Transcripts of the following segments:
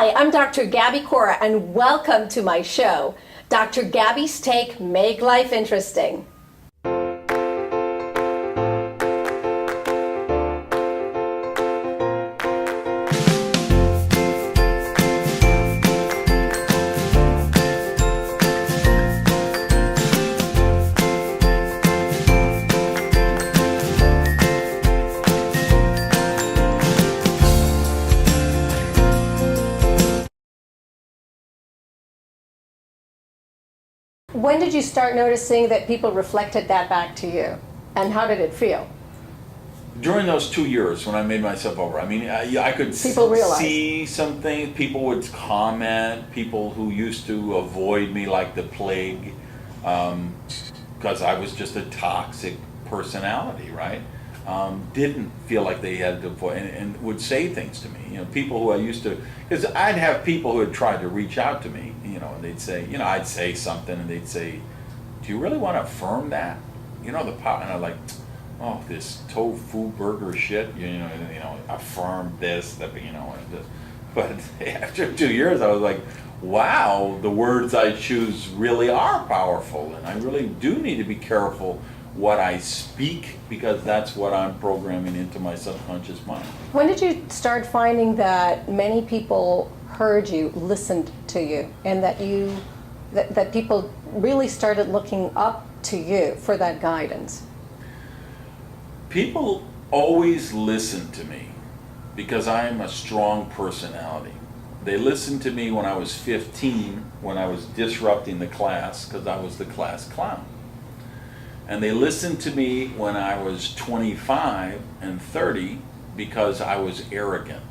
Hi, I'm Dr. Gaby Cora, and welcome to my show, Dr. Gaby's Take Make Life Interesting. When did you start noticing that people reflected that back to you? And how did it feel? During those 2 years when I made myself over, I mean, I could see some things. People would comment, people who used to avoid me like the plague, because I was just a toxic personality, right? Didn't feel like they had to avoid, and would say things to me. You know, people who I used to, because I'd have people who had tried to reach out to me, you know, and they'd say, you know, I'd say something and they'd say, do you really want to affirm that? You know, and I'm like, oh, this tofu burger shit, you know, affirm this, that, you know, and this. But after 2 years, I was like, wow, the words I choose really are powerful, and I really do need to be careful what I speak, because that's what I'm programming into my subconscious mind. When did you start finding that many people heard you, listened to you, and that people really started looking up to you for that guidance? People always listen to me because I am a strong personality. They listened to me when I was 15, when I was disrupting the class, because I was the class clown. And they listened to me when I was 25 and 30 because I was arrogant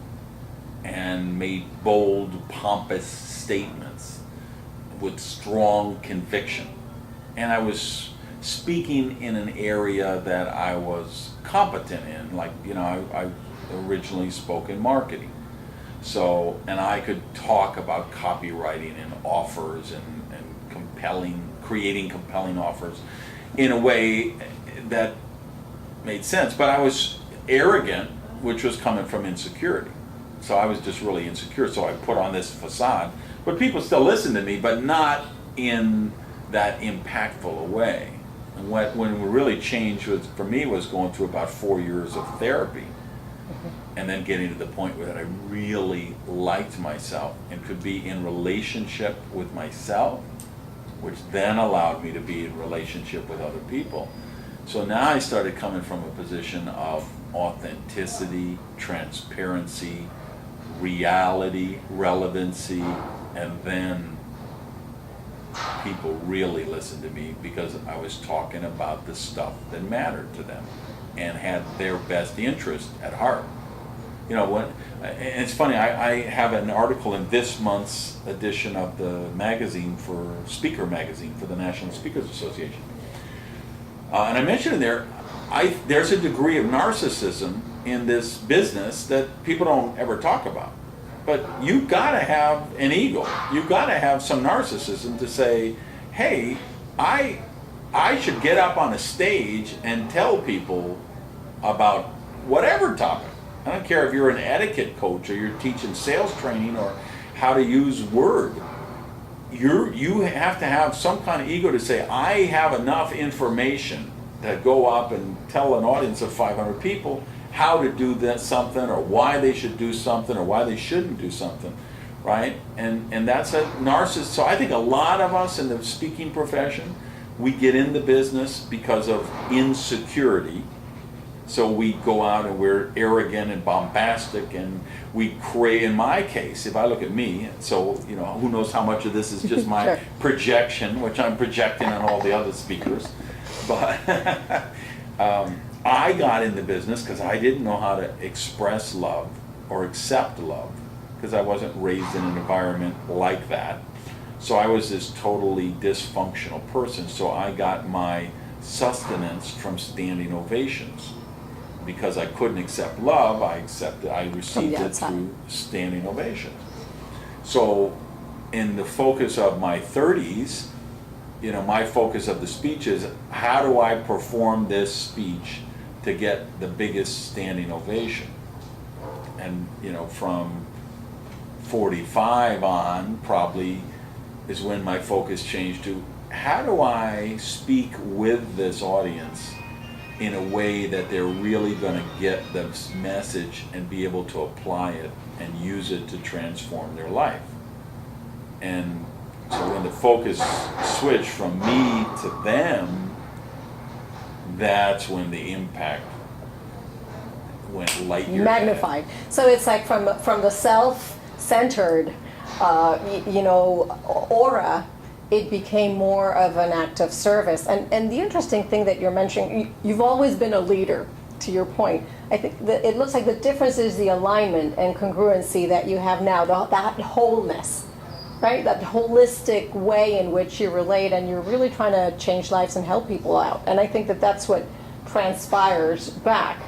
and made bold, pompous statements with strong conviction. And I was speaking in an area that I was competent in, like, you know, I originally spoke in marketing. So, and I could talk about copywriting and offers and creating compelling offers in a way that made sense. But I was arrogant, which was coming from insecurity. So I was just really insecure, so I put on this facade. But people still listened to me, but not in that impactful a way. And when it really changed for me was going through about 4 years of therapy, and then getting to the point where I really liked myself and could be in relationship with myself, which then allowed me to be in relationship with other people. So now I started coming from a position of authenticity, transparency, reality, relevancy, and then people really listened to me because I was talking about the stuff that mattered to them and had their best interest at heart. You know, and it's funny, I have an article in this month's edition of the magazine Speaker Magazine for the National Speakers Association. And I mentioned in there, there's a degree of narcissism in this business that people don't ever talk about. But you've got to have an ego. You've got to have some narcissism to say, hey, I should get up on a stage and tell people about whatever topic. I don't care if you're an etiquette coach or you're teaching sales training or how to use Word. You have to have some kind of ego to say, I have enough information to go up and tell an audience of 500 people how to do something, or why they should do something, or why they shouldn't do something, right? And that's a narcissist. So I think a lot of us in the speaking profession, we get in the business because of insecurity. So we go out and we're arrogant and bombastic, and we create, in my case, if I look at me, so, you know, who knows how much of this is just my Sure. projection, which I'm projecting on all the other speakers. But I got in the business because I didn't know how to express love or accept love, because I wasn't raised in an environment like that. So I was this totally dysfunctional person. So I got my sustenance from standing ovations. Because I couldn't accept love, I received it through standing ovations. So in the focus of my 30s, you know, my focus of the speech is, how do I perform this speech to get the biggest standing ovation? And, you know, from 45 on probably is when my focus changed to how do I speak with this audience in a way that they're really going to get this message and be able to apply it and use it to transform their life. And so when the focus switched from me to them, that's when the impact went light years magnified. So it's like from the self-centered, aura, it became more of an act of service. And the interesting thing that you're mentioning, you've always been a leader, to your point. I think that it looks like the difference is the alignment and congruency that you have now, that wholeness, right? That holistic way in which you relate, and you're really trying to change lives and help people out. And I think that that's what transpires back